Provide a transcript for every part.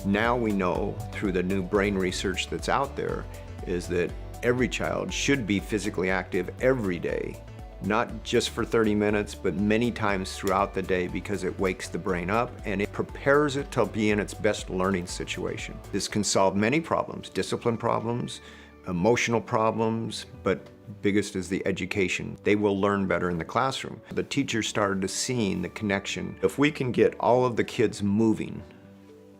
Now we know through the new brain research that's out there is that every child should be physically active every day, not just for 30 minutes, but many times throughout the day, because it wakes the brain up and it prepares it to be in its best learning situation. This can solve many problems, discipline problems, emotional problems, but biggest is the education. They will learn better in the classroom. The teachers started to see the connection. If we can get all of the kids moving,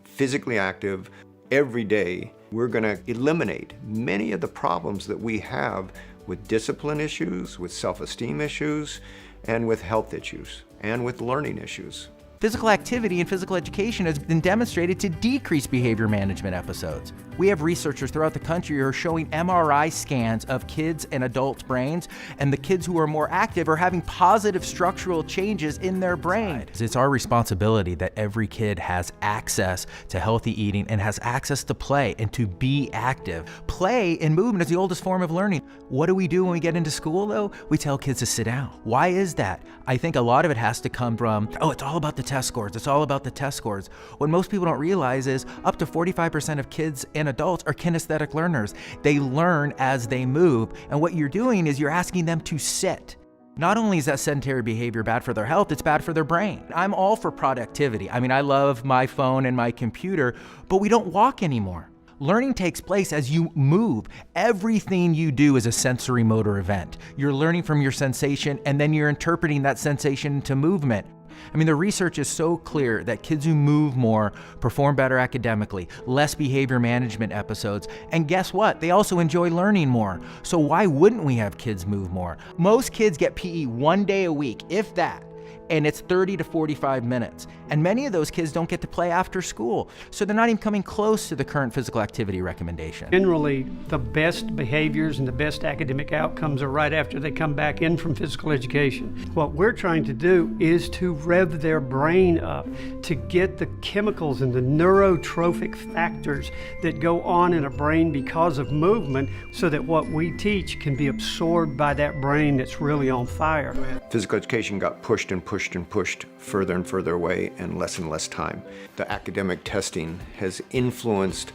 physically active every day, we're gonna eliminate many of the problems that we have with discipline issues, with self-esteem issues, and with health issues, and with learning issues. Physical activity and physical education has been demonstrated to decrease behavior management episodes. We have researchers throughout the country who are showing MRI scans of kids and adults' brains, and the kids who are more active are having positive structural changes in their brain. It's our responsibility that every kid has access to healthy eating and has access to play and to be active. Play and movement is the oldest form of learning. What do we do when we get into school though? We tell kids to sit down. Why is that? I think a lot of it has to come from, it's all about the test scores. It's all about the test scores. What most people don't realize is up to 45% of kids and adults are kinesthetic learners. They learn as they move. And what you're doing is you're asking them to sit. Not only is that sedentary behavior bad for their health, it's bad for their brain. I'm all for productivity. I mean, I love my phone and my computer, but we don't walk anymore. Learning takes place as you move. Everything you do is a sensory motor event. You're learning from your sensation, and then you're interpreting that sensation into movement. I mean, the research is so clear that kids who move more perform better academically, less behavior management episodes, and guess what? They also enjoy learning more. So why wouldn't we have kids move more? Most kids get PE 1 day a week, if that, and it's 30 to 45 minutes. And many of those kids don't get to play after school, so they're not even coming close to the current physical activity recommendation. Generally, the best behaviors and the best academic outcomes are right after they come back in from physical education. What we're trying to do is to rev their brain up, to get the chemicals and the neurotrophic factors that go on in a brain because of movement, so that what we teach can be absorbed by that brain that's really on fire. Physical education got pushed and pushed and pushed further and further away and less time. The academic testing has influenced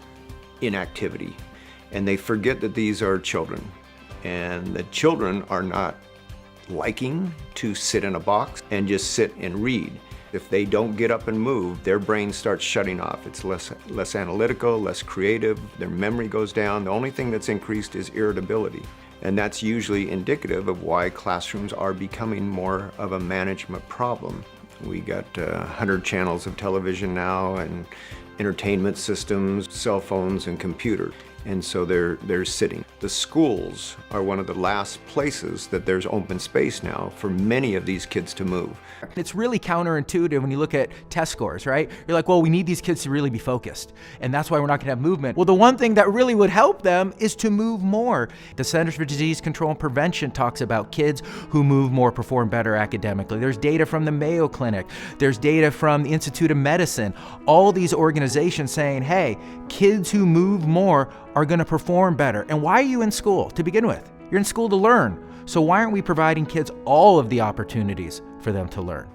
inactivity, and they forget that these are children, and the children are not liking to sit in a box and just sit and read. If they don't get up and move, their brain starts shutting off. It's less analytical, less creative, their memory goes down. The only thing that's increased is irritability. And that's usually indicative of why classrooms are becoming more of a management problem. We got 100 channels of television now, and entertainment systems, cell phones, and computers. And so they're sitting. The schools are one of the last places that there's open space now for many of these kids to move. It's really counterintuitive when you look at test scores, right? You're like, well, we need these kids to really be focused, and that's why we're not gonna have movement. Well, the one thing that really would help them is to move more. The Centers for Disease Control and Prevention talks about kids who move more perform better academically. There's data from the Mayo Clinic. There's data from the Institute of Medicine. All these organizations saying, hey, kids who move more are gonna perform better. And why are you in school to begin with? You're in school to learn. So why aren't we providing kids all of the opportunities for them to learn?